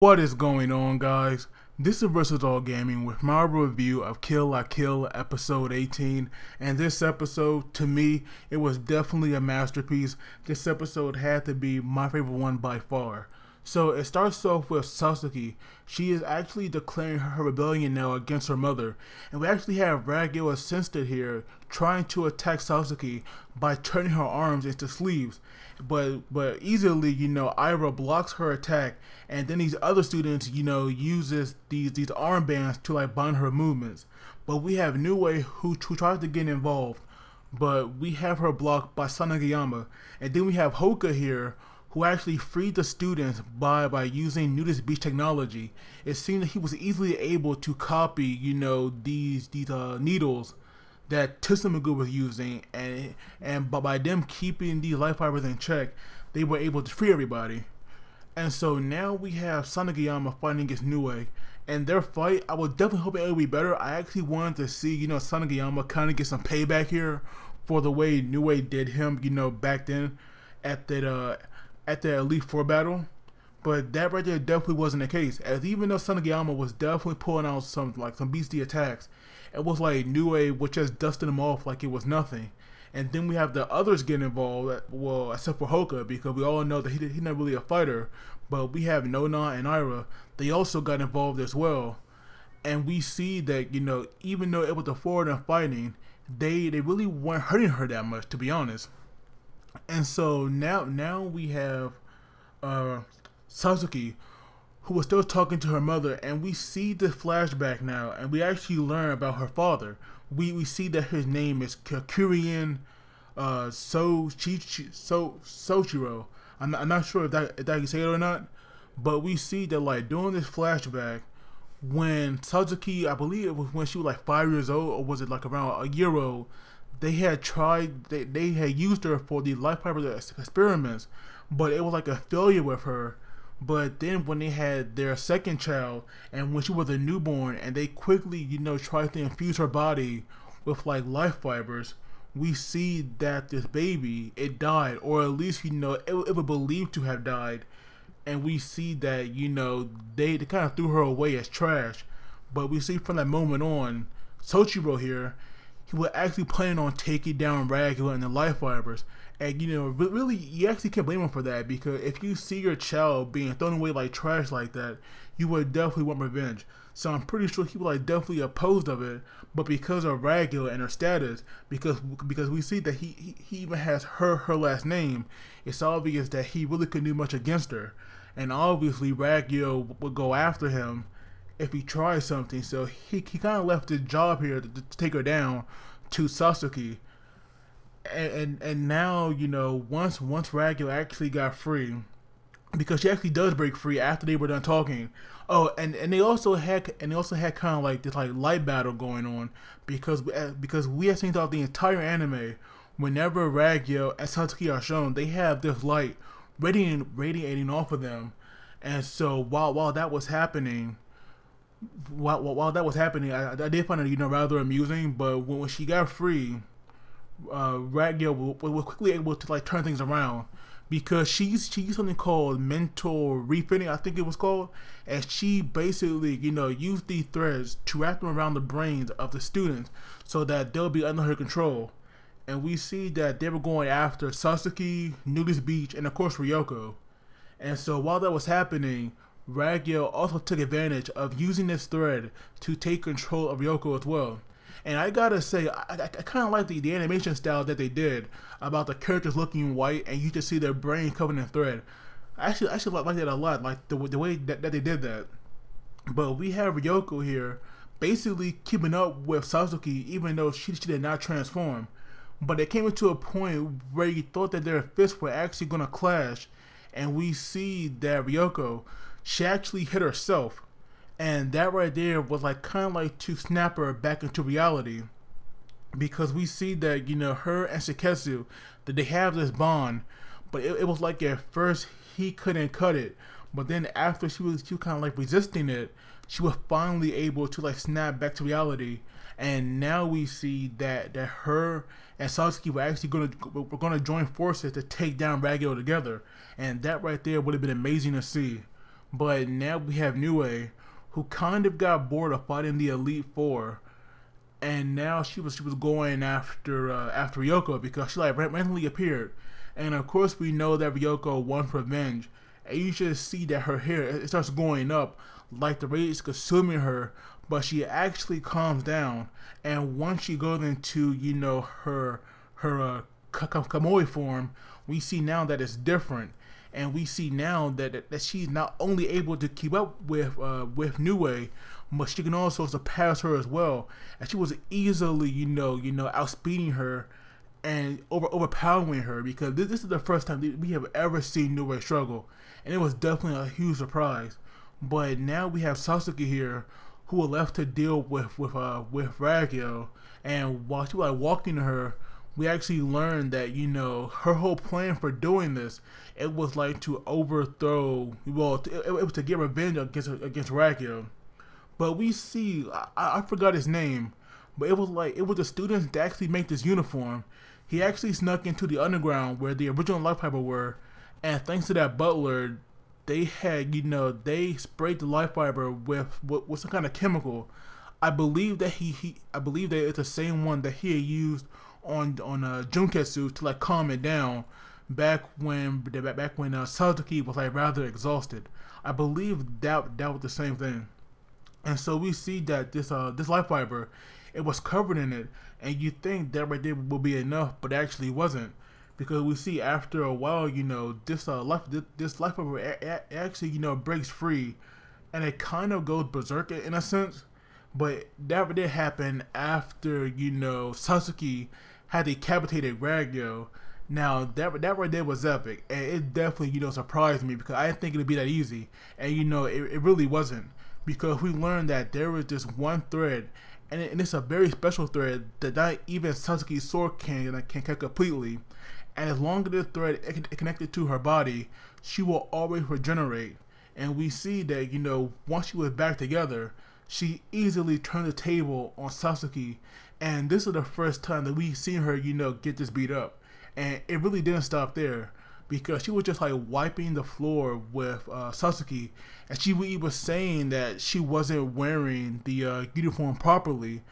What is going on, guys? This is Versatile Gaming with my review of Kill la Kill episode 18, and this episode, to me, it was definitely a masterpiece. This episode had to be my favorite one by far. So it starts off with Satsuki. She is actually declaring her rebellion now against her mother, and we actually have Ragyo assisted here trying to attack Satsuki by turning her arms into sleeves. But easily, Ira blocks her attack, and then these other students, uses these armbands to like bind her movements. But we have Nue who tries to get involved, but we have her blocked by Sanagayama, and then we have Hoka here who actually freed the students by using nudist beach technology. It seemed that he was easily able to copy, these needles that Tsumugu was using, and by them keeping these life fibers in check, they were able to free everybody. And so now we have Sanagayama fighting against Nue, and their fight, I was definitely hoping it would be better. I actually wanted to see, Sanagayama kind of get some payback here for the way Nue did him, back then at the Elite Four battle. But that right there definitely wasn't the case, as even though Sanagayama was definitely pulling out some beastly attacks, it was like Nue was just dusting him off like it was nothing. And then we have the others getting involved, well, except for Hoka, because we all know that he's not really a fighter. But we have Nona and Ira, they also got involved as well. And we see that, even though it was the four of them fighting, they really weren't hurting her that much, to be honest. And so now we have Satsuki, who was still talking to her mother, and we see the flashback now, and we actually learn about her father. We see that his name is Kurien Soichiro. I'm not sure if that you say it or not, but we see that like during this flashback, when Satsuki, I believe it was when she was like 5 years old, or was it like around a year old, they had used her for the life fiber experiments, but it was like a failure with her. But then when they had their second child, and when she was a newborn, and they quickly, tried to infuse her body with like life fibers, we see that this baby, it died, or at least, it was believed to have died. And we see that, they kind of threw her away as trash. But we see from that moment on, Soichiro here, he was actually planning on taking down Ragyo and the life fibers. And really, you actually can't blame him for that, because if you see your child being thrown away like trash like that, you would definitely want revenge. So I'm pretty sure he was like definitely opposed of it, but because of Ragyo and her status, because we see that he even has her last name, it's obvious that he really couldn't do much against her. And obviously Ragyo would go after him if he tried something, so he kind of left his job here to take her down to Satsuki. And now, once Ragyo actually got free, because she actually does break free after they were done talking. Oh, and they also had kind of like this like light battle going on, because we have seen throughout the entire anime, whenever Ragyo and Satsuki are shown, they have this light radiating off of them. And so while that was happening, I did find it rather amusing. But when she got free, Ragyo was quickly able to like turn things around, because she used something called mental refitting, I think it was called, and she basically used these threads to wrap them around the brains of the students so that they'll be under her control. And we see that they were going after Satsuki, Nudist Beach, and of course Ryuko. And so while that was happening, Ragyo also took advantage of using this thread to take control of Ryuko as well. And I gotta say, I kind of like the animation style that they did about the characters looking white and you just see their brain covered in thread. I actually like that a lot, like the way that they did that. But we have Ryuko here basically keeping up with Satsuki, even though she did not transform. But it came into a point where you thought that their fists were actually gonna clash, and we see that Ryuko, she actually hit herself. And that right there was like kind of like to snap her back into reality, because we see that her and Shiketsu, that they have this bond, but it was like at first he couldn't cut it, but then after she was kind of like resisting it, she was finally able to like snap back to reality. And now we see that her and Satsuki were actually gonna join forces to take down Ragyo together, and that right there would have been amazing to see. But now we have Nue, who kind of got bored of fighting the Elite Four, and now she was going after Ryuko because she like randomly appeared, and of course we know that Ryuko wants revenge, and you just see that her hair it starts going up like the rage is consuming her, but she actually calms down, and once she goes into her Kamui form, we see now that it's different. And we see now that she's not only able to keep up with Nue, but she can also surpass her as well. And she was easily, outspeeding her and overpowering her, because this is the first time we have ever seen Nue struggle, and it was definitely a huge surprise. But now we have Satsuki here, who was left to deal with Ragyo, and while she was walking to her, we actually learned that her whole plan for doing this, it was like to overthrow. Well, it was to get revenge against Ragyo. But we see, I forgot his name, but it was the students that actually make this uniform. He actually snuck into the underground where the original Life Fiber were, and thanks to that butler, they had they sprayed the Life Fiber with some kind of chemical. I believe that I believe that it's the same one that he had used on Junketsu to like calm it down back when Satsuki was like rather exhausted. I believe that was the same thing. And so we see that this Life Fiber, it was covered in it, and you think that right there will be enough, but it actually wasn't, because we see after a while this Life Fiber actually breaks free, and it kind of goes berserk in a sense. But that did happen after Satsuki had decapitated Ragyo. Now that right there was epic, and it definitely surprised me, because I didn't think it'd be that easy, and it really wasn't, because we learned that there was this one thread, and it's a very special thread that not even Satsuki's sword can cut completely, and as long as the thread is connected to her body, she will always regenerate. And we see that once she was back together, she easily turned the table on Satsuki, and this is the first time that we've seen her, get this beat up. And it really didn't stop there, because she was just like wiping the floor with Satsuki, and she was saying that she wasn't wearing the uniform properly,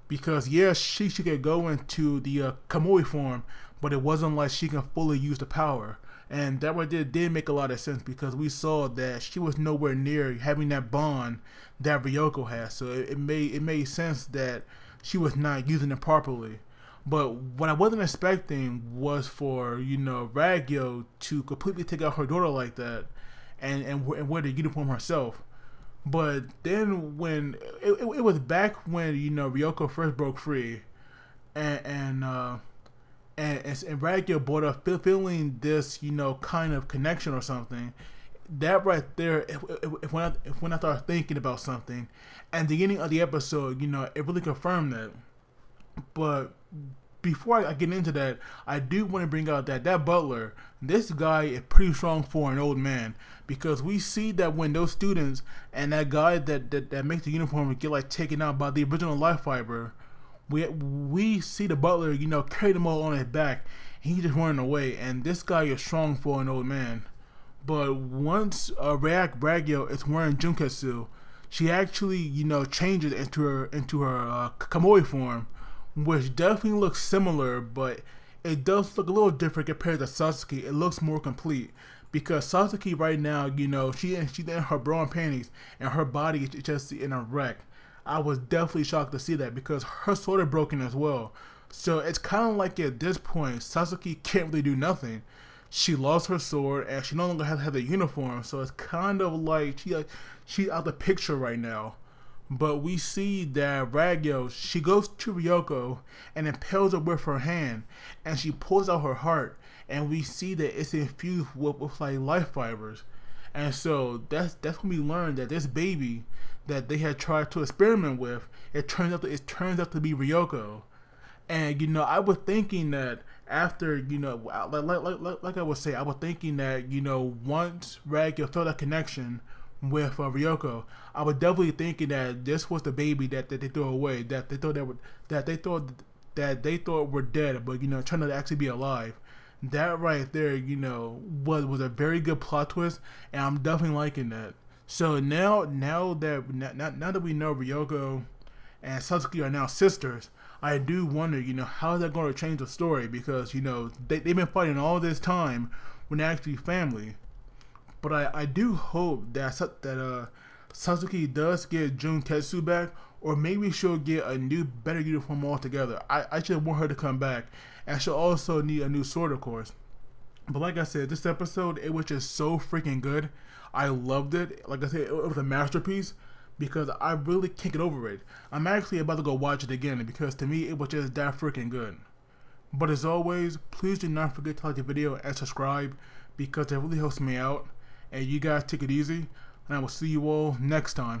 because yes, she could go into the Kamui form, but it wasn't like she can fully use the power. And that right there did make a lot of sense, because we saw that she was nowhere near having that bond that Ryuko has. So it made sense that she was not using it properly. But what I wasn't expecting was for Ragyo to completely take out her daughter like that, and wear the uniform herself. But then when it was back when Ryuko first broke free, and Ragyo brought up feeling this kind of connection or something. That right there, when I started thinking about something, and the beginning of the episode, it really confirmed that. But before I get into that, I do want to bring out that butler, this guy is pretty strong for an old man, because we see that when those students and that guy that makes the uniform get like taken out by the original Life Fiber, we see the butler, carry them all on his back, and he's just running away, and this guy is strong for an old man. But once Ragyo is wearing Junketsu, she actually, changes into her Kamui form, which definitely looks similar, but it does look a little different compared to Satsuki. It looks more complete, because Satsuki right now, she's in her bra and panties, and her body is just in a wreck. I was definitely shocked to see that, because her sword is broken as well. So it's kind of like at this point, Satsuki can't really do nothing. She lost her sword, and she no longer has the uniform, so it's kind of like she's out the picture right now. But we see that Ragyo, she goes to Ryuko and impales her with her hand, and she pulls out her heart, and we see that it's infused with like life fibers. And so that's when we learned that this baby that they had tried to experiment with, it turns out to be Ryuko. And I was thinking that after like I would say, I was thinking that once Ragyo felt that connection with Ryuko, I was definitely thinking that this was the baby that they threw away, that they thought were dead, but turned out to actually be alive. That right there, was a very good plot twist, and I'm definitely liking that. So now that we know Ryuko and Satsuki are now sisters, I do wonder, how they're going to change the story, because they've been fighting all this time when they're actually family. But I do hope that Satsuki does get Jun Tetsu back, or maybe she'll get a new, better uniform altogether. I should want her to come back, and she'll also need a new sword, of course. But like I said, this episode, it was just so freaking good. I loved it. Like I said, it was a masterpiece, because I really can't get over it. I'm actually about to go watch it again, because to me, it was just that freaking good. But as always, please do not forget to like the video and subscribe, because it really helps me out. And you guys take it easy, and I will see you all next time.